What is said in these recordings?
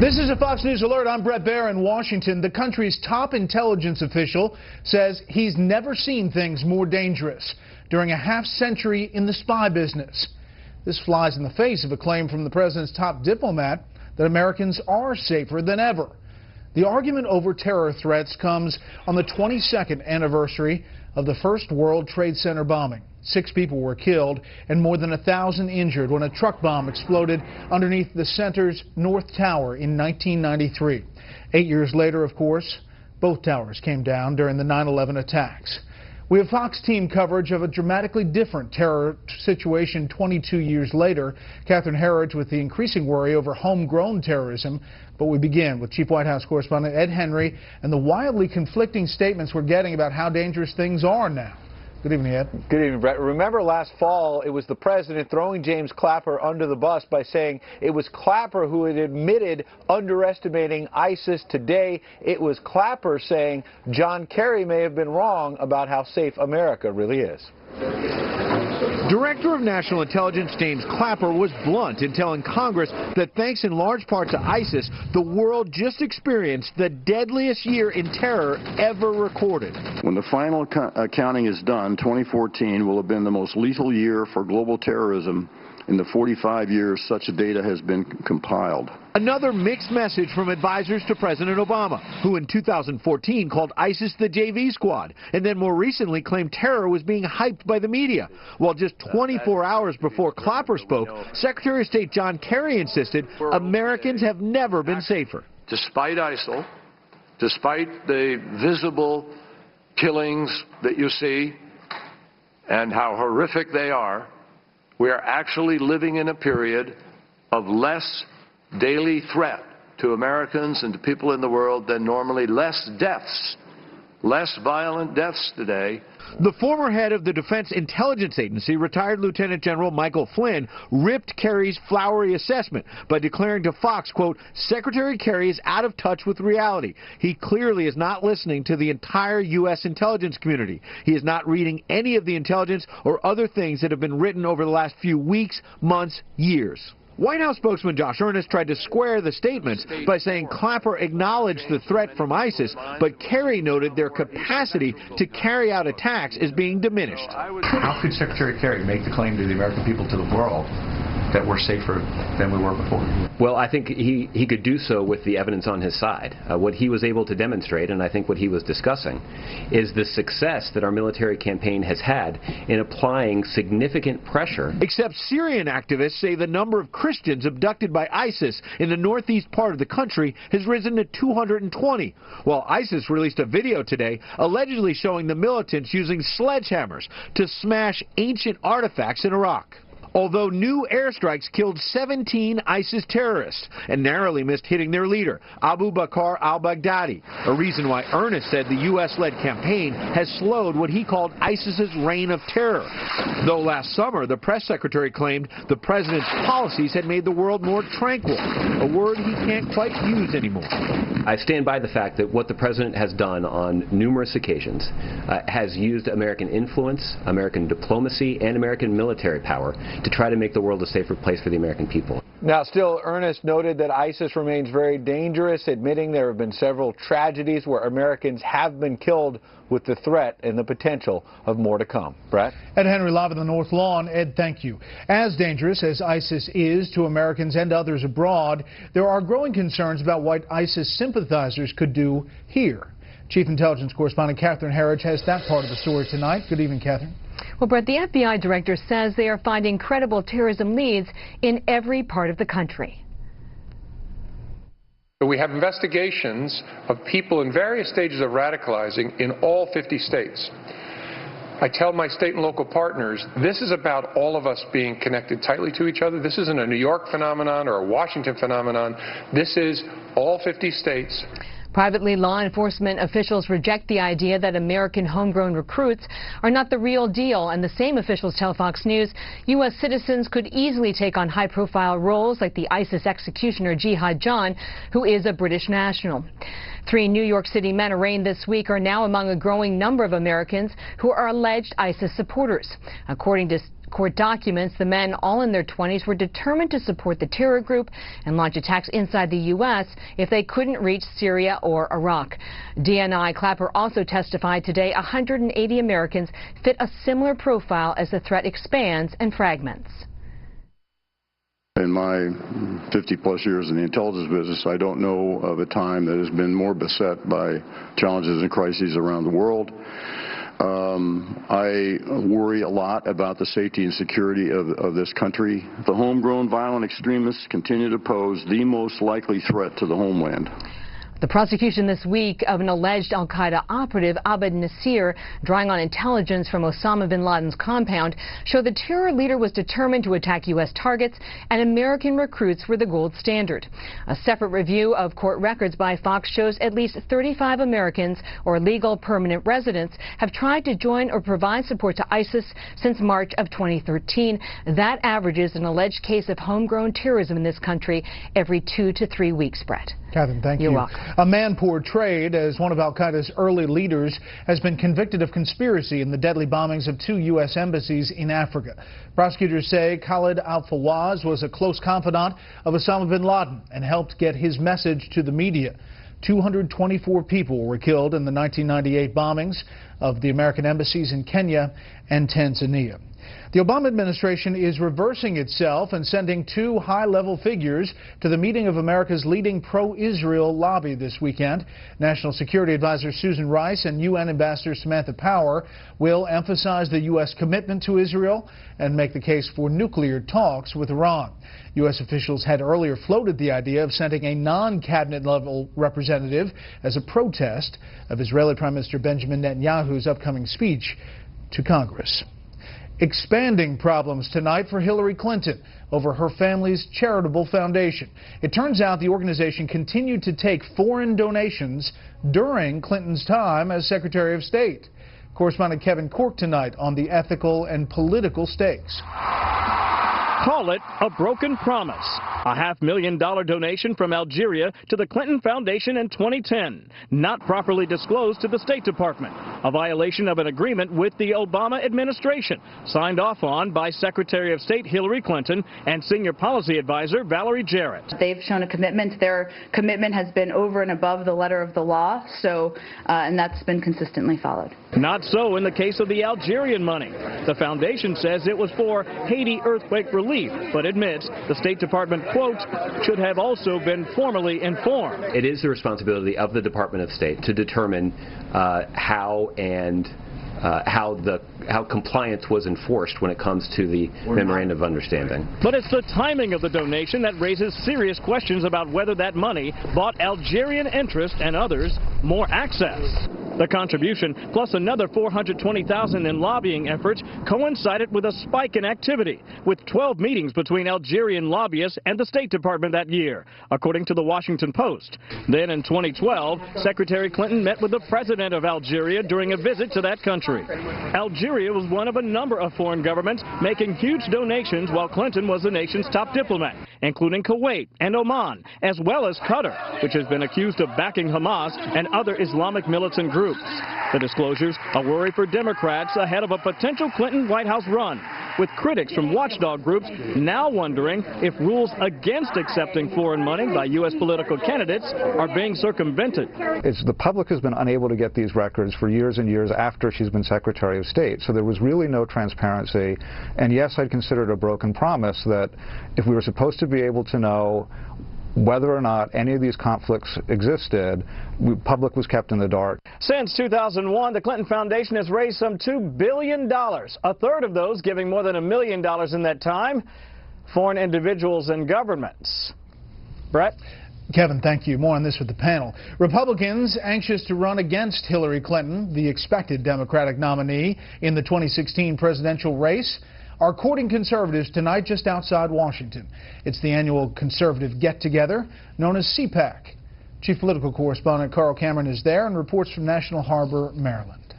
This is a Fox News Alert. I'm Brett Baer in Washington. The country's top intelligence official says he's never seen things more dangerous during a half-century in the spy business. This flies in the face of a claim from the president's top diplomat that Americans are safer than ever. The argument over terror threats comes on the 22nd anniversary of the first World Trade Center bombing. 6 people were killed and more than 1,000 injured when a truck bomb exploded underneath the center's North Tower in 1993. 8 years later, of course, both towers came down during the 9/11 attacks. We have Fox team coverage of a dramatically different terror situation 22 years later. Catherine Herridge with the increasing worry over homegrown terrorism. But we begin with Chief White House correspondent Ed Henry and the wildly conflicting statements we're getting about how dangerous things are now. Good evening, Ed. Good evening, Brett. Remember last fall, it was the president throwing James Clapper under the bus by saying it was Clapper who had admitted underestimating ISIS. Today, it was Clapper saying John Kerry may have been wrong about how safe America really is. Director of National Intelligence James Clapper was blunt in telling Congress that thanks in large part to ISIS, the world just experienced the deadliest year in terror ever recorded. When the final accounting is done, 2014 will have been the most lethal year for global terrorism in the 45 years such data has been compiled. Another mixed message from advisors to President Obama, who in 2014 called ISIS the JV squad, and then more recently claimed terror was being hyped by the media. While just 24 hours before Clapper spoke, Secretary of State John Kerry insisted Americans have never been safer. Despite ISIL, despite the visible killings that you see and how horrific they are, we are actually living in a period of less daily threat to Americans and to people in the world than normally, less deaths, less violent deaths today. The former head of the Defense Intelligence Agency, retired Lieutenant General Michael Flynn, ripped Kerry's flowery assessment by declaring to Fox, quote, Secretary Kerry is out of touch with reality. He clearly is not listening to the entire U.S. intelligence community. He is not reading any of the intelligence or other things that have been written over the last few weeks, months, years. White House spokesman Josh Earnest tried to square the statements by saying Clapper acknowledged the threat from ISIS, but Kerry noted their capacity to carry out attacks is being diminished. How could Secretary Kerry make the claim to the American people, to the world, that we're safer than we were before? Well, I think he could do so with the evidence on his side. What he was able to demonstrate, and I think what he was discussing, is the success that our military campaign has had in applying significant pressure. Except Syrian activists say the number of Christians abducted by ISIS in the northeast part of the country has risen to 220, while ISIS released a video today allegedly showing the militants using sledgehammers to smash ancient artifacts in Iraq. Although new airstrikes killed 17 ISIS terrorists and narrowly missed hitting their leader, Abu Bakr al-Baghdadi, a reason why Earnest said the U.S.-led campaign has slowed what he called ISIS's reign of terror. Though last summer, the press secretary claimed the president's policies had made the world more tranquil, a word he can't quite use anymore. I stand by the fact that what the president has done on numerous occasions has used American influence, American diplomacy, and American military power to try to make the world a safer place for the American people. Now, still, Earnest noted that ISIS remains very dangerous, admitting there have been several tragedies where Americans have been killed with the threat and the potential of more to come. Brett? Ed Henry live on the North Lawn. Ed, thank you. As dangerous as ISIS is to Americans and others abroad, there are growing concerns about what ISIS sympathizers could do here. Chief Intelligence Correspondent Catherine Herridge has that part of the story tonight. Good evening, Catherine. Well, Brett, the FBI director says they are finding credible terrorism leads in every part of the country. We have investigations of people in various stages of radicalizing in all 50 states. I tell my state and local partners, this is about all of us being connected tightly to each other. This isn't a New York phenomenon or a Washington phenomenon. This is all 50 states. Privately, law enforcement officials reject the idea that American homegrown recruits are not the real deal, and the same officials tell Fox News U.S. citizens could easily take on high-profile roles like the ISIS executioner Jihad John, who is a British national. 3 New York City men arraigned this week are now among a growing number of Americans who are alleged ISIS supporters. According Court documents the men, all in their 20s, were determined to support the terror group and launch attacks inside the U.S. if they couldn't reach Syria or Iraq. DNI Clapper also testified today 180 Americans fit a similar profile as the threat expands and fragments. In my 50-plus years in the intelligence business, I don't know of a time that has been more beset by challenges and crises around the world. I worry a lot about the safety and security of this country. The homegrown violent extremists continue to pose the most likely threat to the homeland. The prosecution this week of an alleged al-Qaeda operative, Abed Nasir, drawing on intelligence from Osama bin Laden's compound, showed the terror leader was determined to attack U.S. targets and American recruits were the gold standard. A separate review of court records by Fox shows at least 35 Americans or legal permanent residents have tried to join or provide support to ISIS since March of 2013. That averages an alleged case of homegrown terrorism in this country every 2 to 3 weeks, Brett. Catherine, thank you. You're welcome. A man portrayed as one of al-Qaeda's early leaders has been convicted of conspiracy in the deadly bombings of 2 U.S. embassies in Africa. Prosecutors say Khalid al-Fawaz was a close confidant of Osama bin Laden and helped get his message to the media. 224 people were killed in the 1998 bombings of the American embassies in Kenya and Tanzania. The Obama administration is reversing itself and sending 2 high-level figures to the meeting of America's leading pro-Israel lobby this weekend. National Security Advisor Susan Rice and UN Ambassador Samantha Power will emphasize the U.S. commitment to Israel and make the case for nuclear talks with Iran. U.S. officials had earlier floated the idea of sending a non-cabinet level representative as a protest of Israeli Prime Minister Benjamin Netanyahu's upcoming speech to Congress. Expanding problems tonight for Hillary Clinton over her family's charitable foundation. It turns out the organization continued to take foreign donations during Clinton's time as Secretary of State. Correspondent Kevin Cork tonight on the ethical and political stakes. Call it a broken promise. A $500,000 donation from Algeria to the Clinton Foundation in 2010, not properly disclosed to the State Department. A violation of an agreement with the Obama administration, signed off on by Secretary of State Hillary Clinton and Senior Policy Advisor Valerie Jarrett. They've shown a commitment. Their commitment has been over and above the letter of the law, and that's been consistently followed. Not so in the case of the Algerian money. The foundation says it was for Haiti earthquake relief, but admits the State Department, quote, should have also been formally informed. It is the responsibility of the Department of State to determine how compliance was enforced when it comes to the Memorandum of Understanding. But it's the timing of the donation that raises serious questions about whether that money bought Algerian interest and others more access. The contribution, plus another $420,000 in lobbying efforts, coincided with a spike in activity, with 12 meetings between Algerian lobbyists and the State Department that year, according to the Washington Post. Then in 2012, Secretary Clinton met with the president of Algeria during a visit to that country. Algeria was one of a number of foreign governments making huge donations while Clinton was the nation's top diplomat, including Kuwait and Oman, as well as Qatar, which has been accused of backing Hamas and other Islamic militant groups. The disclosures, a worry for Democrats ahead of a potential Clinton White House run, with critics from watchdog groups now wondering if rules against accepting foreign money by U.S. political candidates are being circumvented. The public has been unable to get these records for years and years after she's been Secretary of State, so there was really no transparency. And yes, I'd consider it a broken promise that if we were supposed to be able to know whether or not any of these conflicts existed, the public was kept in the dark. Since 2001, the Clinton Foundation has raised some $2 billion, a third of those giving more than $1 million in that time, foreign individuals and governments. Brett? Kevin, thank you. More on this with the panel. Republicans anxious to run against Hillary Clinton, the expected Democratic nominee in the 2016 presidential race, are courting conservatives tonight just outside Washington. It's the annual conservative get-together known as CPAC. Chief Political Correspondent Carl Cameron is there and reports from National Harbor, Maryland.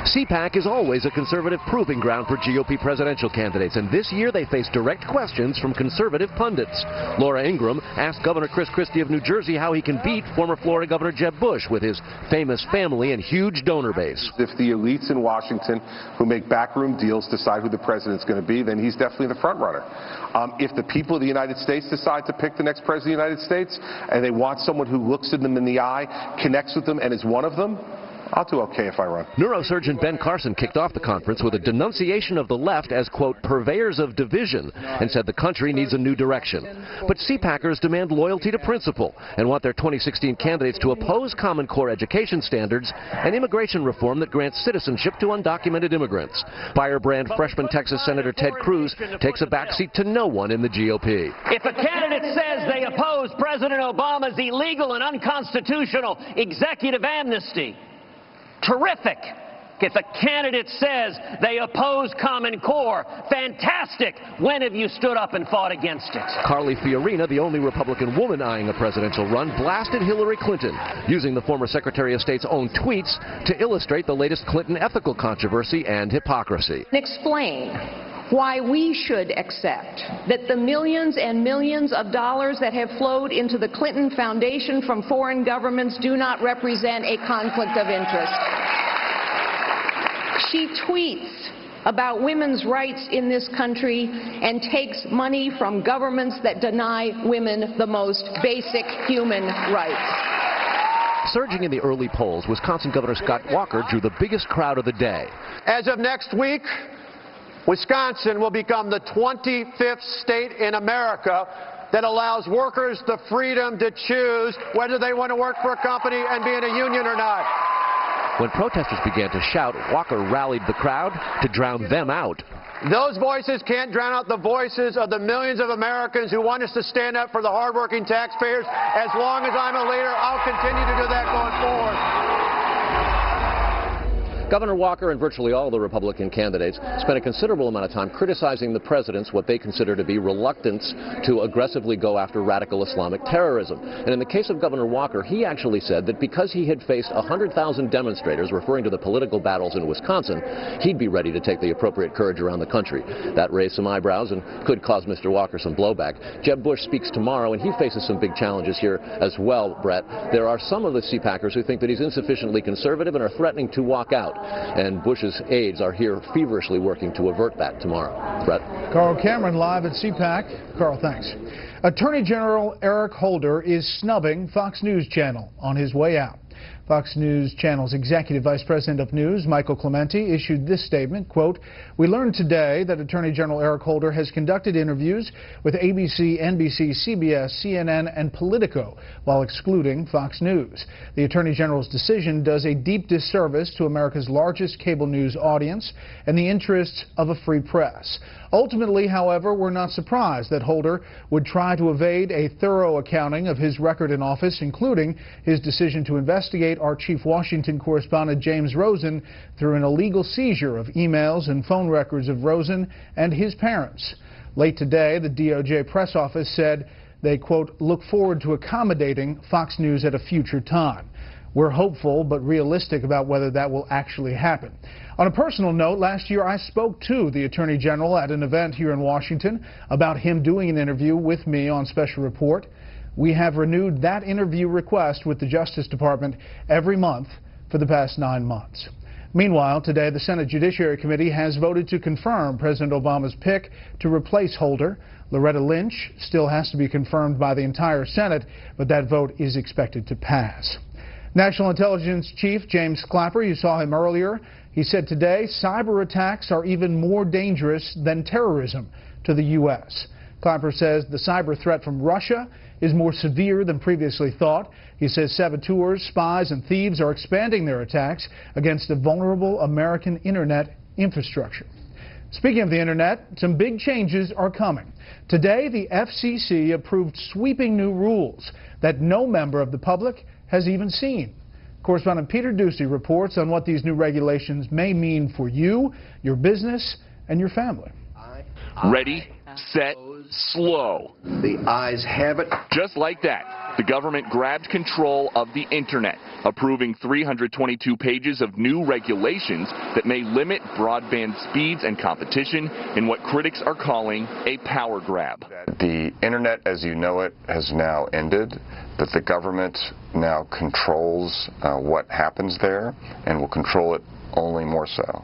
CPAC is always a conservative proving ground for GOP presidential candidates, and this year they face direct questions from conservative pundits. Laura Ingraham asked Governor Chris Christie of New Jersey how he can beat former Florida Governor Jeb Bush with his famous family and huge donor base. If the elites in Washington who make backroom deals decide who the president's going to be, then he's definitely the front runner. If the people of the United States decide to pick the next president of the United States and they want someone who looks at them in the eye, connects with them, and is one of them, I'll do okay if I run. Neurosurgeon Ben Carson kicked off the conference with a denunciation of the left as, quote, purveyors of division, and said the country needs a new direction. But CPACers demand loyalty to principle and want their 2016 candidates to oppose Common Core education standards and immigration reform that grants citizenship to undocumented immigrants. Firebrand freshman Texas Senator Ted Cruz takes a backseat to no one in the GOP. If a candidate says they oppose President Obama's illegal and unconstitutional executive amnesty, terrific. If a candidate says they oppose Common Core, fantastic. When have you stood up and fought against it? Carly Fiorina, the only Republican woman eyeing a presidential run, blasted Hillary Clinton, using the former Secretary of State's own tweets to illustrate the latest Clinton ethical controversy and hypocrisy. Explain why we should accept that the millions and millions of dollars that have flowed into the Clinton Foundation from foreign governments do not represent a conflict of interest. She tweets about women's rights in this country and takes money from governments that deny women the most basic human rights. Surging in the early polls, Wisconsin Governor Scott Walker drew the biggest crowd of the day. As of next week, Wisconsin will become the 25th state in America that allows workers the freedom to choose whether they want to work for a company and be in a union or not. When protesters began to shout, Walker rallied the crowd to drown them out. Those voices can't drown out the voices of the millions of Americans who want us to stand up for the hardworking taxpayers. As long as I'm a leader, I'll continue to do that going forward. Governor Walker and virtually all the Republican candidates spent a considerable amount of time criticizing the president's what they consider to be reluctance to aggressively go after radical Islamic terrorism. And in the case of Governor Walker, he actually said that because he had faced 100,000 demonstrators, referring to the political battles in Wisconsin, he'd be ready to take the appropriate courage around the country. That raised some eyebrows and could cause Mr. Walker some blowback. Jeb Bush speaks tomorrow, and he faces some big challenges here as well, Brett. There are some of the CPACers who think that he's insufficiently conservative and are threatening to walk out. And Bush's aides are here feverishly working to avert that tomorrow. Brett. Carl Cameron live at CPAC. Carl, thanks. Attorney General Eric Holder is snubbing Fox News Channel on his way out. Fox News Channel's Executive Vice President of News, Michael Clementi, issued this statement, quote, "We learned today that Attorney General Eric Holder has conducted interviews with ABC, NBC, CBS, CNN, and Politico while excluding Fox News. The Attorney General's decision does a deep disservice to America's largest cable news audience and the interests of a free press. Ultimately, however, we're not surprised that Holder would try to evade a thorough accounting of his record in office, including his decision to investigate our chief Washington correspondent James Rosen through an illegal seizure of emails and phone records of Rosen and his parents. Late today, the DOJ press office said they, quote, look forward to accommodating Fox News at a future time. We're hopeful but realistic about whether that will actually happen. On a personal note, last year I spoke to the Attorney General at an event here in Washington about him doing an interview with me on Special Report. We have renewed that interview request with the Justice Department every month for the past 9 months. Meanwhile, today the Senate Judiciary Committee has voted to confirm President Obama's pick to replace Holder. Loretta Lynch still has to be confirmed by the entire Senate, but that vote is expected to pass. National Intelligence Chief James Clapper, you saw him earlier. He said today cyber attacks are even more dangerous than terrorism to the U.S. Clapper says the cyber threat from Russia is more severe than previously thought. He says saboteurs, spies, and thieves are expanding their attacks against a vulnerable American Internet infrastructure. Speaking of the Internet, some big changes are coming. Today, the FCC approved sweeping new rules that no member of the public has even seen. Correspondent Peter Ducey reports on what these new regulations may mean for you, your business, and your family. Ready, set, slow. The ayes have it. Just like that. the government grabbed control of the internet, approving 322 pages of new regulations that may limit broadband speeds and competition in what critics are calling a power grab. The internet as you know it has now ended, that the government now controls what happens there and will control it only more so.